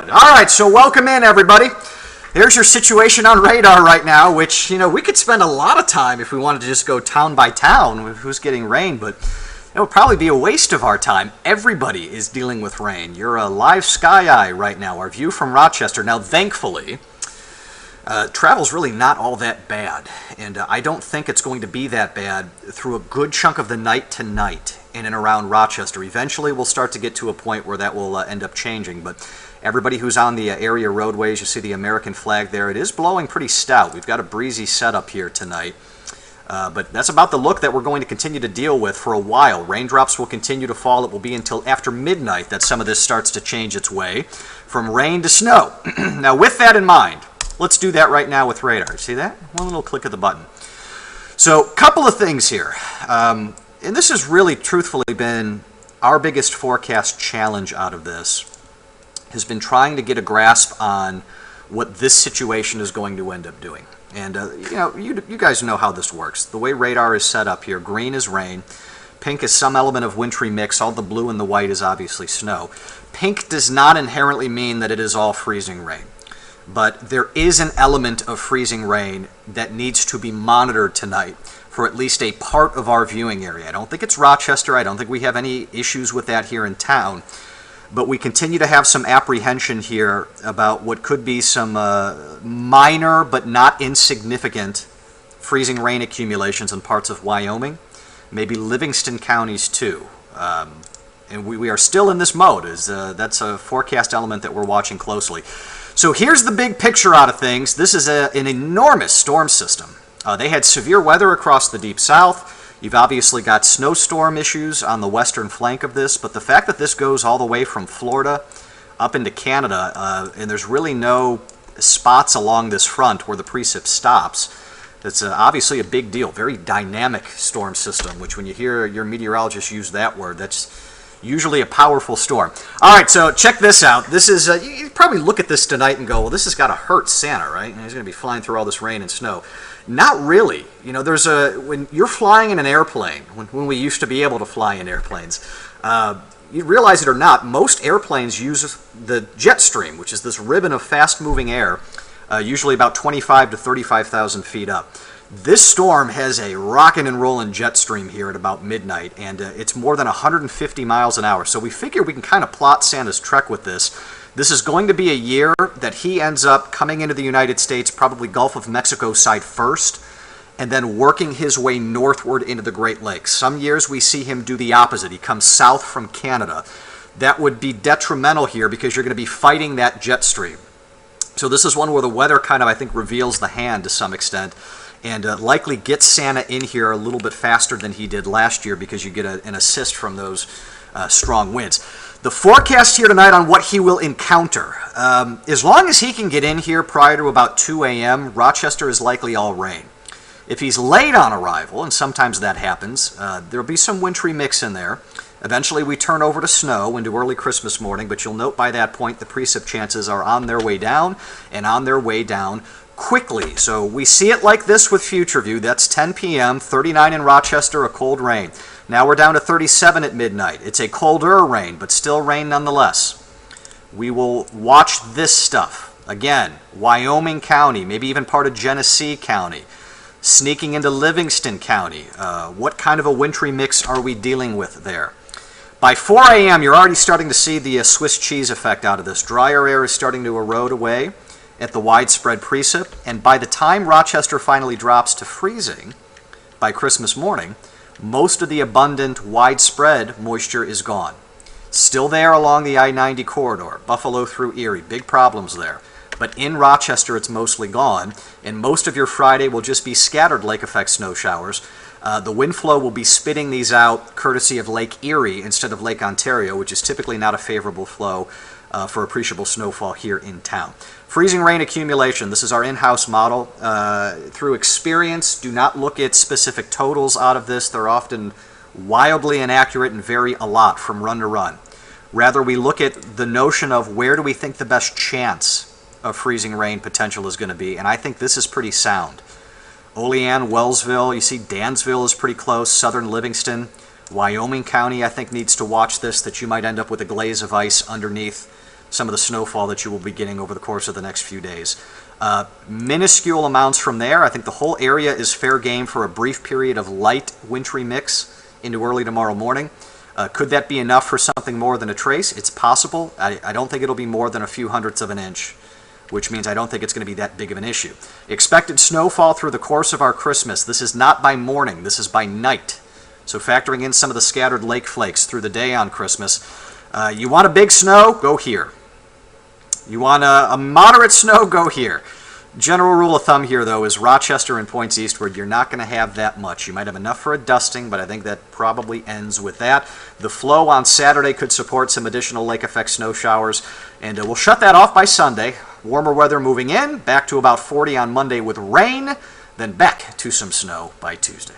good. All right, so welcome in, everybody. There's your situation on radar right now, which, we could spend a lot of time if we wanted to just go town by town with who's getting rain, but it would probably be a waste of our time. Everybody is dealing with rain. You're a live sky eye right now, our view from Rochester. Now, thankfully, travel's really not all that bad, and I don't think it's going to be that bad through a good chunk of the night tonight in and around Rochester. Eventually, we'll start to get to a point where that will end up changing, but everybody who's on the area roadways, you see the American flag there. It is blowing pretty stout. We've got a breezy setup here tonight, but that's about the look that we're going to continue to deal with for a while. Raindrops will continue to fall. It will be until after midnight that some of this starts to change its way from rain to snow. Now, with that in mind, let's do that right now with radar. See that? One little click of the button. So, couple of things here. And this has really, truthfully, been our biggest forecast challenge out of this, has been trying to get a grasp on what this situation is going to end up doing. And, you guys know how this works. The way radar is set up here, green is rain, pink is some element of wintry mix, all the blue and the white is obviously snow. Pink does not inherently mean that it is all freezing rain. But there is an element of freezing rain that needs to be monitored tonight for at least a part of our viewing area. I don't think it's Rochester. I don't think we have any issues with that here in town. But we continue to have some apprehension here about what could be some minor but not insignificant freezing rain accumulations in parts of Wyoming, maybe Livingston counties too. And we are still in this mode. That's a forecast element that we're watching closely. So here's the big picture out of things. This is an enormous storm system. They had severe weather across the deep south. You've obviously got snowstorm issues on the western flank of this, but the fact that this goes all the way from Florida up into Canada, and there's really no spots along this front where the precip stops, that's obviously a big deal. Very dynamic storm system, which when you hear your meteorologist use that word, that's usually a powerful storm. All right, so check this out. This is, you probably look at this tonight and go, well, this has got to hurt Santa, right? And he's going to be flying through all this rain and snow. Not really. When you're flying in an airplane, when we used to be able to fly in airplanes, you realize it or not, most airplanes use the jet stream, which is this ribbon of fast-moving air, usually about 25 to 35,000 feet up. This storm has a rockin' and rollin' jet stream here at about midnight, and it's more than 150 miles an hour. So we figure we can kind of plot Santa's trek with this. This is going to be a year that he ends up coming into the United States, probably Gulf of Mexico side first, and then working his way northward into the Great Lakes. Some years we see him do the opposite. He comes south from Canada. That would be detrimental here because you're going to be fighting that jet stream. So this is one where the weather kind of, I think, reveals the hand to some extent, and likely gets Santa in here a little bit faster than he did last year because you get an assist from those strong winds. The forecast here tonight on what he will encounter, as long as he can get in here prior to about 2 a.m., Rochester is likely all rain. If he's late on arrival, and sometimes that happens, there'll be some wintry mix in there. Eventually we turn over to snow into early Christmas morning, but you'll note by that point the precip chances are on their way down, and on their way down quickly. So we see it like this with FUTUREVIEW. That's 10 p.m., 39 in Rochester, a cold rain. Now we're down to 37 at midnight. It's a colder rain, but still rain nonetheless. We will watch this stuff. Again, Wyoming County, maybe even part of Genesee County, sneaking into Livingston County. What kind of a wintry mix are we dealing with there? By 4 a.m., you're already starting to see the Swiss cheese effect out of this. Drier air is starting to erode away at the widespread precip, and by the time Rochester finally drops to freezing by Christmas morning, most of the abundant, widespread moisture is gone. Still there along the I-90 corridor, Buffalo through Erie, big problems there. But in Rochester, it's mostly gone, and most of your Friday will just be scattered lake effect snow showers. The wind flow will be spitting these out courtesy of Lake Erie instead of Lake Ontario, which is typically not a favorable flow for appreciable snowfall here in town. Freezing rain accumulation, this is our in-house model. Through experience, do not look at specific totals out of this. They're often wildly inaccurate and vary a lot from run to run. Rather, we look at the notion of where do we think the best chance of freezing rain potential is going to be, and I think this is pretty sound. Olean, Wellsville, you see Dansville is pretty close, southern Livingston. Wyoming County, I think, needs to watch this, that you might end up with a glaze of ice underneath some of the snowfall that you will be getting over the course of the next few days. Minuscule amounts from there. I think the whole area is fair game for a brief period of light wintry mix into early tomorrow morning. Could that be enough for something more than a trace? It's possible. I don't think it'll be more than a few hundredths of an inch, which means I don't think it's going to be that big of an issue. Expected snowfall through the course of our Christmas. This is not by morning. This is by night. So factoring in some of the scattered lake flakes through the day on Christmas. You want a big snow? Go here. You want a moderate snow? Go here. General rule of thumb here, though, is Rochester and points eastward, you're not going to have that much. You might have enough for a dusting, but I think that probably ends with that. The flow on Saturday could support some additional lake effect snow showers, and we'll shut that off by Sunday. Warmer weather moving in, back to about 40 on Monday with rain, then back to some snow by Tuesday.